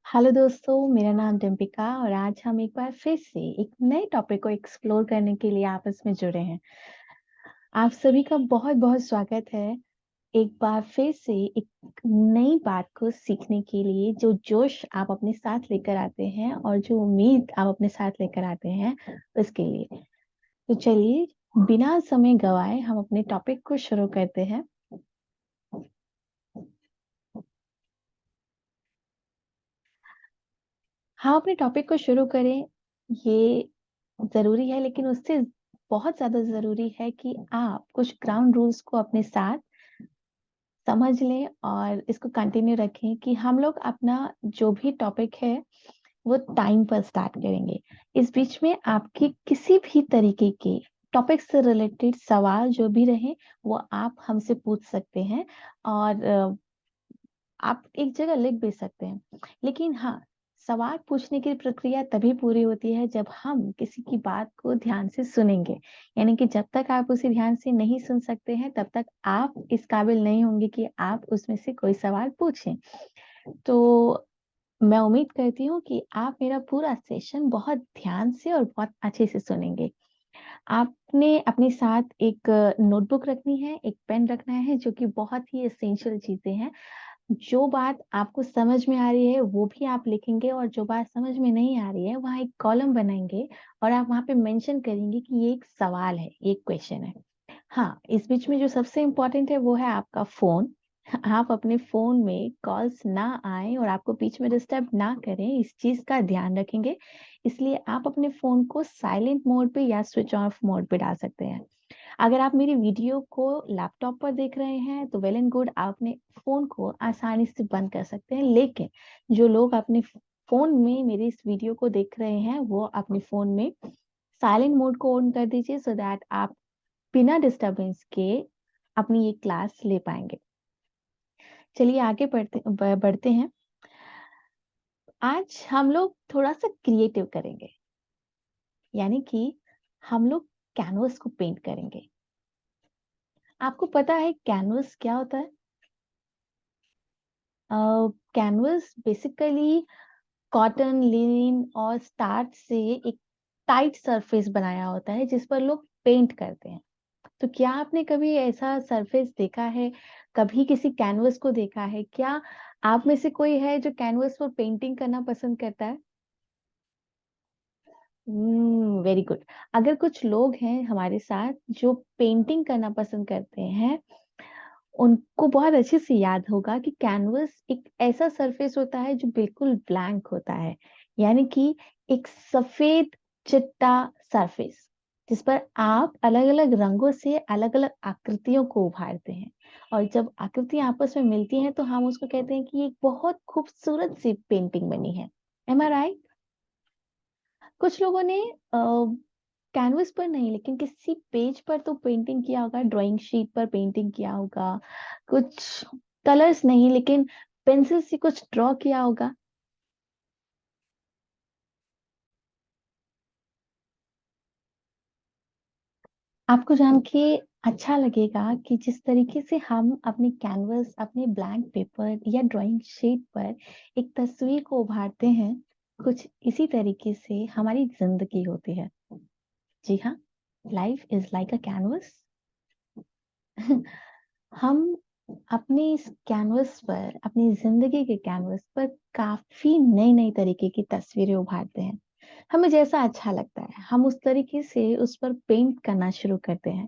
Hello दोस्तों, मेरा नाम डिम्पिका और आज हम एक बार फिर से एक नए टॉपिक को एक्सप्लोर करने के लिए आपस में जुड़े हैं। आप सभी का बहुत बहुत स्वागत है। एक बार फिर से एक नई बात को सीखने के लिए जो जोश आप अपने साथ लेकर आते हैं और जो उम्मीद आप अपने साथ लेकर आते हैं उसके लिए। तो चलिए, बिना समय गवाए हम अपने टॉपिक को शुरू करते हैं। हम अपने टॉपिक को शुरू करें, ये जरूरी है, लेकिन उससे बहुत ज्यादा जरूरी है कि आप कुछ ग्राउंड रूल्स को अपने साथ समझ लें और इसको कंटिन्यू रखें कि हम लोग अपना जो भी टॉपिक है वो टाइम पर स्टार्ट करेंगे। इस बीच में आपकी किसी भी तरीके के टॉपिक से रिलेटेड सवाल जो भी रहे वो आप हमसे पूछ सकते हैं और आप एक जगह लिख भी सकते हैं। लेकिन हाँ, सवाल पूछने की प्रक्रिया तभी पूरी होती है जब हम किसी की बात को ध्यान से सुनेंगे। यानी कि जब तक आप उसे ध्यान से नहीं सुन सकते हैं तब तक आप इस काबिल नहीं होंगे कि आप उसमें से कोई सवाल पूछें। तो मैं उम्मीद करती हूँ कि आप मेरा पूरा सेशन बहुत ध्यान से और बहुत अच्छे से सुनेंगे। आपने अपने साथ एक नोटबुक रखनी है, एक पेन रखना है, जो कि बहुत ही एसेंशियल चीजें हैं। जो बात आपको समझ में आ रही है वो भी आप लिखेंगे और जो बात समझ में नहीं आ रही है वहां एक कॉलम बनाएंगे और आप वहां पे मेंशन करेंगे कि ये एक सवाल है, ये एक क्वेश्चन है। हाँ, इस बीच में जो सबसे इम्पोर्टेंट है वो है आपका फोन। आप अपने फोन में कॉल्स ना आए और आपको बीच में डिस्टर्ब ना करें, इस चीज का ध्यान रखेंगे। इसलिए आप अपने फोन को साइलेंट मोड पे या स्विच ऑफ मोड पे डाल सकते हैं। अगर आप मेरी वीडियो को लैपटॉप पर देख रहे हैं तो वेल एंड गुड, आप अपने फोन को आसानी से बंद कर सकते हैं। लेकिन जो लोग अपने फोन में मेरी इस वीडियो को देख रहे हैं वो अपने फोन में साइलेंट मोड को ऑन कर दीजिए, सो दैट आप बिना डिस्टरबेंस के अपनी ये क्लास ले पाएंगे। चलिए आगे बढ़ते हैं। आज हम लोग थोड़ा सा क्रिएटिव करेंगे, यानी कि हम लोग कैनवस को पेंट करेंगे। आपको पता है कैनवस क्या होता है? कैनवस बेसिकली कॉटन, लिनन और स्टार्च से एक टाइट सरफेस बनाया होता है जिस पर लोग पेंट करते हैं। तो क्या आपने कभी ऐसा सरफेस देखा है? कभी किसी कैनवस को देखा है क्या? आप में से कोई है जो कैनवस पर पेंटिंग करना पसंद करता है? Very good. अगर कुछ लोग हैं हमारे साथ जो पेंटिंग करना पसंद करते हैं, उनको बहुत अच्छे से याद होगा कि कैनवस एक ऐसा सरफेस होता है जो बिल्कुल ब्लैंक होता है। यानी कि एक सफेद चिट्टा सरफेस जिस पर आप अलग अलग रंगों से अलग अलग आकृतियों को उभारते हैं। और जब आकृतियां आपस में मिलती हैं तो हम उसको कहते हैं कि एक बहुत खूबसूरत सी पेंटिंग बनी है। एम आई राइट? कुछ लोगों ने कैनवस पर नहीं लेकिन किसी पेज पर तो पेंटिंग किया होगा, ड्राइंग शीट पर पेंटिंग किया होगा। कुछ कलर्स नहीं लेकिन पेंसिल से कुछ ड्रॉ किया होगा। आपको जान के अच्छा लगेगा कि जिस तरीके से हम अपने कैनवस, अपने ब्लैंक पेपर या ड्राइंग शीट पर एक तस्वीर को उभारते हैं, कुछ इसी तरीके से हमारी जिंदगी होती है। जी हाँ, life is like a canvas. हम अपने इस कैनवस पर, अपनी जिंदगी के कैनवस पर काफी नई नई तरीके की तस्वीरें उभारते हैं। हमें जैसा अच्छा लगता है हम उस तरीके से उस पर पेंट करना शुरू करते हैं।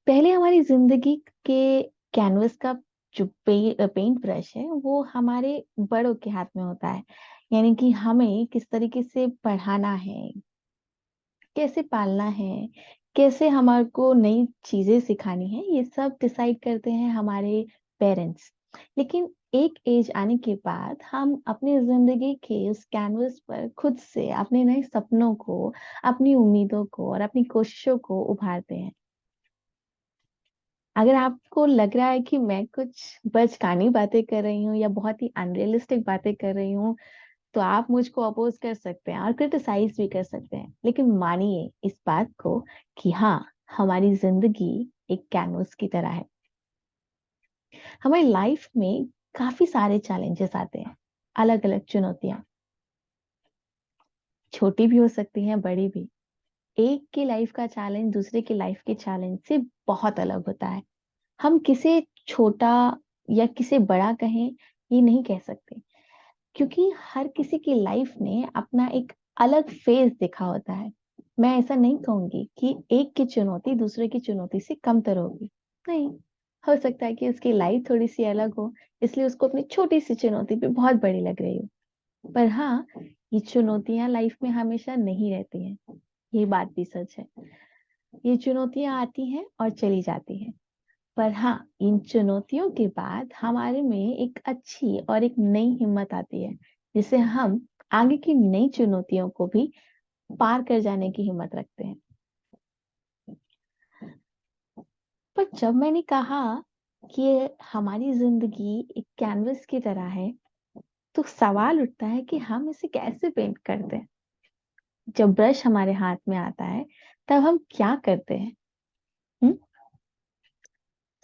पहले हमारी जिंदगी के कैनवस का जो पेंट ब्रश है वो हमारे बड़ों के हाथ में होता है। यानी कि हमें किस तरीके से पढ़ाना है, कैसे पालना है, कैसे हमारे को नई चीजें सिखानी है, ये सब डिसाइड करते हैं हमारे पेरेंट्स। लेकिन एक एज आने के बाद हम अपनी जिंदगी के उस कैनवस पर खुद से अपने नए सपनों को, अपनी उम्मीदों को और अपनी कोशिशों को उभारते हैं। अगर आपको लग रहा है कि मैं कुछ बचकानी बातें कर रही हूँ या बहुत ही अनरियलिस्टिक बातें कर रही हूँ, तो आप मुझको अपोज कर सकते हैं और क्रिटिसाइज भी कर सकते हैं, लेकिन मानिए इस बात को कि हाँ, हमारी जिंदगी एक कैनवस की तरह है। हमारी लाइफ में काफी सारे चैलेंजेस आते हैं। अलग अलग चुनौतियां, छोटी भी हो सकती हैं, बड़ी भी। एक की लाइफ का चैलेंज दूसरे की लाइफ के चैलेंज से बहुत अलग होता है। हम किसे छोटा या किसे बड़ा कहें, ये नहीं कह सकते, क्योंकि हर किसी की लाइफ ने अपना एक अलग फेज देखा होता है। मैं ऐसा नहीं कहूंगी कि एक की चुनौती दूसरे की चुनौती से कमतर होगी, नहीं। हो सकता है कि उसकी लाइफ थोड़ी सी अलग हो, इसलिए उसको अपनी छोटी सी चुनौती भी बहुत बड़ी लग रही हो। पर हाँ, ये चुनौतियां लाइफ में हमेशा नहीं रहती हैं, ये बात भी सच है। ये चुनौतियां आती हैं और चली जाती हैं। पर हाँ, इन चुनौतियों के बाद हमारे में एक अच्छी और एक नई हिम्मत आती है, जिससे हम आगे की नई चुनौतियों को भी पार कर जाने की हिम्मत रखते हैं। पर जब मैंने कहा कि हमारी जिंदगी एक कैनवस की तरह है, तो सवाल उठता है कि हम इसे कैसे पेंट करते हैं। जब ब्रश हमारे हाथ में आता है, तब हम क्या करते हैं? हम्म,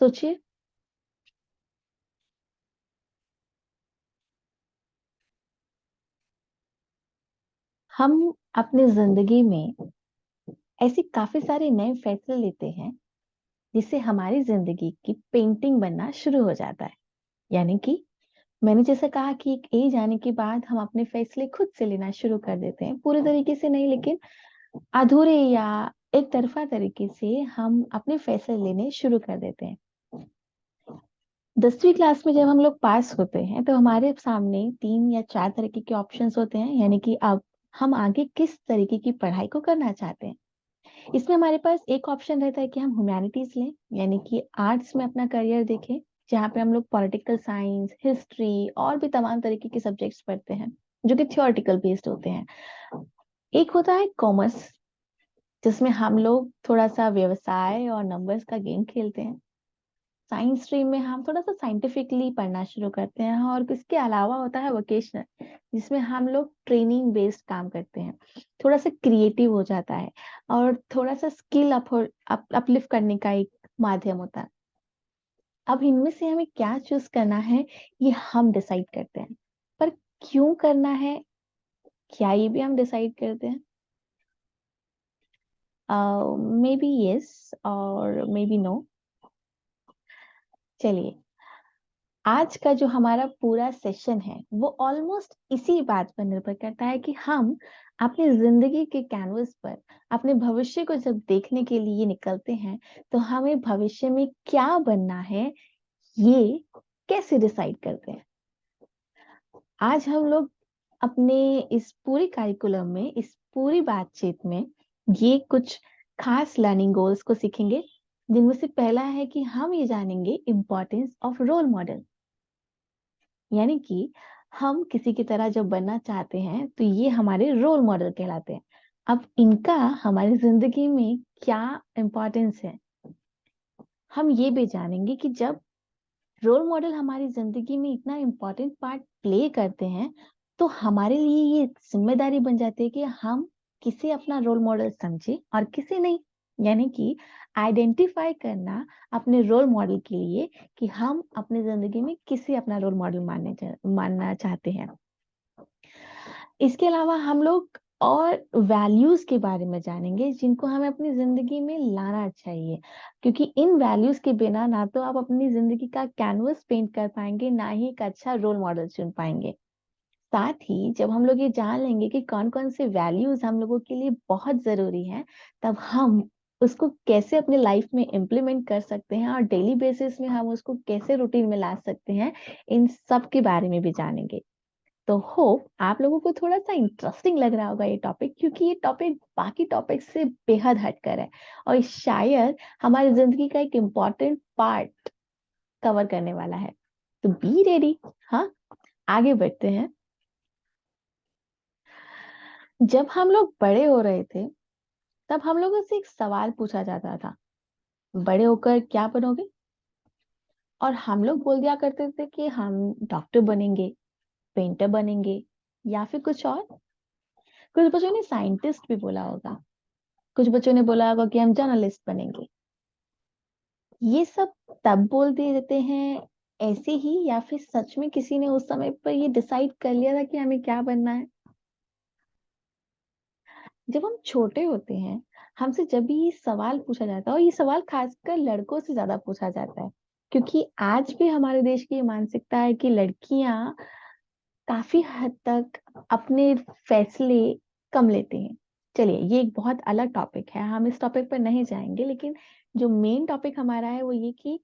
सोचिए। हम अपनी जिंदगी में ऐसे काफी सारे नए फैसले लेते हैं, जिससे हमारी जिंदगी की पेंटिंग बनना शुरू हो जाता है। यानी कि मैंने जैसे कहा कि एक एज आने के बाद हम अपने फैसले खुद से लेना शुरू कर देते हैं, पूरे तरीके से नहीं, लेकिन अधूरे या एक तरफा तरीके से हम अपने फैसले लेने शुरू कर देते हैं। 10वीं क्लास में जब हम लोग पास होते हैं, तो हमारे सामने 3 या 4 तरीके के ऑप्शंस होते हैं, यानी कि अब हम आगे किस तरीके की पढ़ाई को करना चाहते हैं। इसमें हमारे पास एक ऑप्शन रहता है कि हम ह्यूमैनिटीज लें, यानी कि आर्ट्स में अपना करियर देखें, जहाँ पे हम लोग पॉलिटिकल साइंस, हिस्ट्री और भी तमाम तरीके के सब्जेक्ट्स पढ़ते हैं, जो कि थियोरटिकल बेस्ड होते हैं। एक होता है कॉमर्स, जिसमें हम लोग थोड़ा सा व्यवसाय और नंबर्स का गेम खेलते हैं। साइंस स्ट्रीम में हम थोड़ा सा साइंटिफिकली पढ़ना शुरू करते हैं, और इसके अलावा होता है वोकेशनल, जिसमें हम लोग ट्रेनिंग बेस्ड काम करते हैं, थोड़ा सा क्रिएटिव हो जाता है और थोड़ा सा स्किल अपलिफ्ट करने का एक माध्यम होता है। अब इनमें से हमें क्या चूज करना है, ये हम डिसाइड करते हैं। पर क्यों करना है, क्या ये भी हम डिसाइड करते हैं? मे बी यस और मे बी नो। चलिए, आज का जो हमारा पूरा सेशन है वो ऑलमोस्ट इसी बात पर निर्भर करता है कि हम अपनी जिंदगी के कैनवस पर अपने भविष्य को जब देखने के लिए निकलते हैं, तो हमें भविष्य में क्या बनना है, ये कैसे डिसाइड करते हैं। आज हम लोग अपने इस पूरी करिकुलम में, इस पूरी बातचीत में, ये कुछ खास लर्निंग गोल्स को सीखेंगे, जिनमें से पहला है कि हम ये जानेंगे इम्पोर्टेंस ऑफ रोल मॉडल। यानी कि हम किसी की तरह जब बनना चाहते हैं, तो ये हमारे रोल मॉडल कहलाते हैं। अब इनका हमारी जिंदगी में क्या इम्पोर्टेंस है, हम ये भी जानेंगे कि जब रोल मॉडल हमारी जिंदगी में इतना इम्पोर्टेंट पार्ट प्ले करते हैं, तो हमारे लिए ये जिम्मेदारी बन जाती है कि हम किसे अपना रोल मॉडल समझे और किसे नहीं। यानी कि आइडेंटिफाई करना अपने रोल मॉडल के लिए कि हम अपनी जिंदगी में किसे अपना रोल मॉडल मानना चाहते हैं। इसके अलावा हम लोग और वैल्यूज के बारे में जानेंगे, जिनको हमें अपनी जिंदगी में लाना चाहिए, क्योंकि इन वैल्यूज के बिना ना तो आप अपनी जिंदगी का कैनवस पेंट कर पाएंगे, ना ही एक अच्छा रोल मॉडल चुन पाएंगे। साथ ही जब हम लोग ये जान लेंगे कि कौन कौन से वैल्यूज हम लोगों के लिए बहुत जरूरी हैं, तब हम उसको कैसे अपने लाइफ में इम्प्लीमेंट कर सकते हैं और डेली बेसिस में हम उसको कैसे रूटीन में ला सकते हैं, इन सब के बारे में भी जानेंगे। तो होप आप लोगों को थोड़ा सा इंटरेस्टिंग लग रहा होगा ये टॉपिक, क्योंकि ये टॉपिक बाकी टॉपिक से बेहद हटकर है और शायद हमारी जिंदगी का एक इम्पॉर्टेंट पार्ट कवर करने वाला है। तो बी रेडी। हाँ, आगे बढ़ते हैं। जब हम लोग बड़े हो रहे थे, तब हम लोगों से एक सवाल पूछा जाता था, बड़े होकर क्या बनोगे? और हम लोग बोल दिया करते थे कि हम डॉक्टर बनेंगे, पेंटर बनेंगे, या फिर कुछ और। कुछ बच्चों ने साइंटिस्ट भी बोला होगा, कुछ बच्चों ने बोला होगा कि हम जर्नलिस्ट बनेंगे। ये सब तब बोल दे देते हैं ऐसे ही या फिर सच में किसी ने उस समय पर ये डिसाइड कर लिया था कि हमें क्या बनना है? जब हम छोटे होते हैं, हमसे जब भी ये सवाल पूछा जाता है, और ये सवाल खासकर लड़कों से ज्यादा पूछा जाता है, क्योंकि आज भी हमारे देश की ये मानसिकता है कि लड़कियां काफी हद तक अपने फैसले कम लेते हैं। चलिए, ये एक बहुत अलग टॉपिक है, हम इस टॉपिक पर नहीं जाएंगे, लेकिन जो मेन टॉपिक हमारा है वो ये कि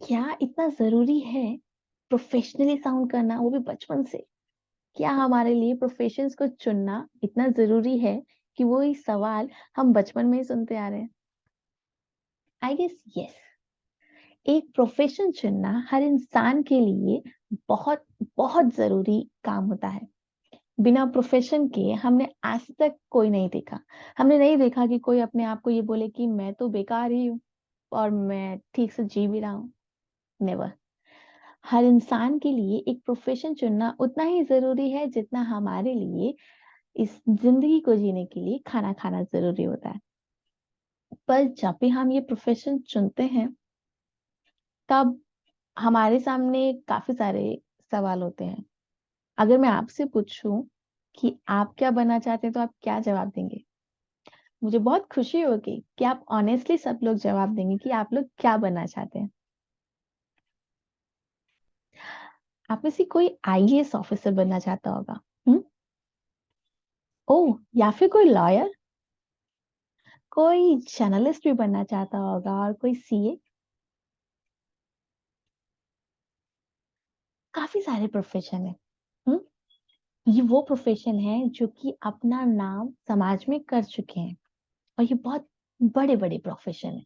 क्या इतना जरूरी है प्रोफेशनली साउंड करना, वो भी बचपन से? क्या हमारे लिए प्रोफेशंस को चुनना इतना जरूरी है कि वो ही सवाल हम बचपन में ही सुनते आ रहे हैं? I guess yes. एक प्रोफेशन चुनना हर इंसान के लिए बहुत बहुत जरूरी काम होता है। बिना प्रोफेशन के हमने आज तक कोई नहीं देखा। हमने नहीं देखा कि कोई अपने आप को ये बोले कि मैं तो बेकार ही हूँ और मैं ठीक से जी भी रहा हूँ। नेवर। हर इंसान के लिए एक प्रोफेशन चुनना उतना ही जरूरी है जितना हमारे लिए इस जिंदगी को जीने के लिए खाना खाना जरूरी होता है। पर जब भी हम ये प्रोफेशन चुनते हैं, तब हमारे सामने काफी सारे सवाल होते हैं। अगर मैं आपसे पूछूं कि आप क्या बनना चाहते हैं, तो आप क्या जवाब देंगे? मुझे बहुत खुशी होगी कि आप ऑनेस्टली सब लोग जवाब देंगे कि आप लोग क्या बनना चाहते हैं। आप में से कोई आईएएस ऑफिसर बनना चाहता होगा। हम्म। ओह, या फिर कोई लॉयर, कोई जर्नलिस्ट भी बनना चाहता होगा, और कोई सीए। काफी सारे प्रोफेशन है। हम्म। ये वो प्रोफेशन है जो कि अपना नाम समाज में कर चुके हैं, और ये बहुत बड़े बड़े प्रोफेशन है।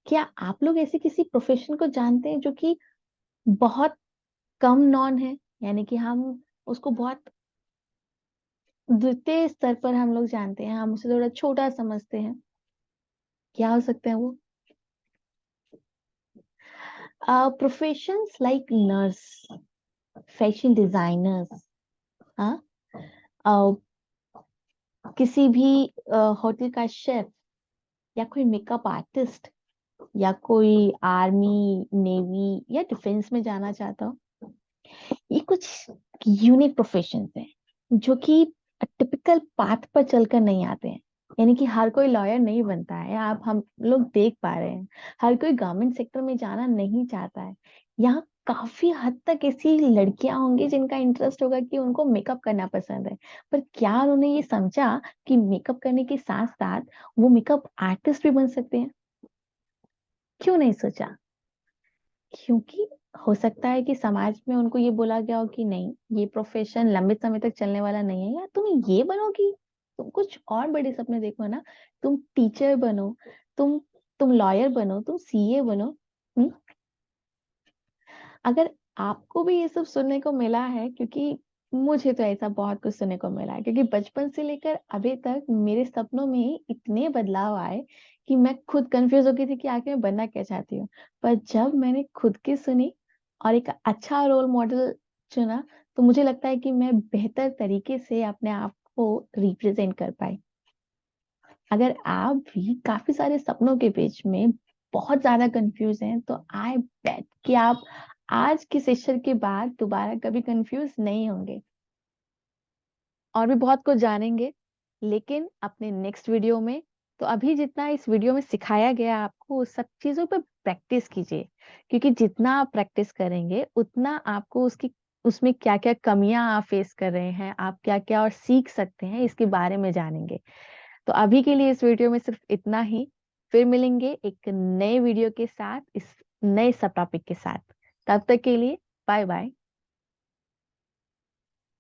क्या आप लोग ऐसे किसी प्रोफेशन को जानते हैं जो कि बहुत कम नॉन है, यानी कि हम उसको बहुत द्वितीय स्तर पर हम लोग जानते हैं, हम उसे थोड़ा छोटा समझते हैं? क्या हो सकते हैं वो? Professions like nurse, fashion designers, हाँ, अ, किसी भी होटल का शेफ, या कोई मेकअप आर्टिस्ट, या कोई आर्मी, नेवी या डिफेंस में जाना चाहता हो। ये कुछ यूनिक प्रोफेशंस हैं जो कि टिपिकल पाथ पर चलकर नहीं आते हैं। यानी कि हर कोई लॉयर नहीं बनता है, आप हम लोग देख पा रहे हैं। हर कोई गवर्नमेंट सेक्टर में जाना नहीं चाहता है। यहाँ काफी हद तक ऐसी लड़कियां होंगी जिनका इंटरेस्ट होगा कि उनको मेकअप करना पसंद है। पर क्या उन्होंने ये समझा कि मेकअप करने के साथ साथ वो मेकअप आर्टिस्ट भी बन सकते हैं? क्यों नहीं सोचा? क्योंकि हो सकता है कि समाज में उनको ये बोला गया हो कि नहीं, ये प्रोफेशन लंबे समय तक चलने वाला नहीं है, या तुम ये बनोगी, तुम कुछ और बड़े सपने देखो ना। तुम टीचर बनो, तुम तुम लॉयर बनो, तुम सीए बनो। हम्म। अगर आपको भी ये सब सुनने को मिला है, क्योंकि मुझे तो ऐसा बहुत कुछ सुनने को मिला है, क्योंकि बचपन से लेकर अभी तक मेरे सपनों में ही इतने बदलाव आए कि मैं खुद कंफ्यूज हो गई थी कि आखिर मैं बनना क्या चाहती हूँ। पर जब मैंने खुद की सुनी और एक अच्छा रोल मॉडल चुना, तो मुझे लगता है कि मैं बेहतर तरीके से अपने आप को रिप्रेजेंट कर पाई। अगर आप भी काफी सारे सपनों के बीच में बहुत ज्यादा कंफ्यूज हैं, तो आई बेट कि आप आज के सेशन के बाद दोबारा कभी कंफ्यूज नहीं होंगे, और भी बहुत कुछ जानेंगे, लेकिन अपने नेक्स्ट वीडियो में। तो अभी जितना इस वीडियो में सिखाया गया आपको, उस सब चीजों पर प्रैक्टिस कीजिए, क्योंकि जितना आप प्रैक्टिस करेंगे उतना आपको उसकी उसमें क्या क्या कमियां आप फेस कर रहे हैं, आप क्या क्या और सीख सकते हैं, इसके बारे में जानेंगे। तो अभी के लिए इस वीडियो में सिर्फ इतना ही। फिर मिलेंगे एक नए वीडियो के साथ, इस नए सब टॉपिक के साथ। तब तक के लिए बाय बाय।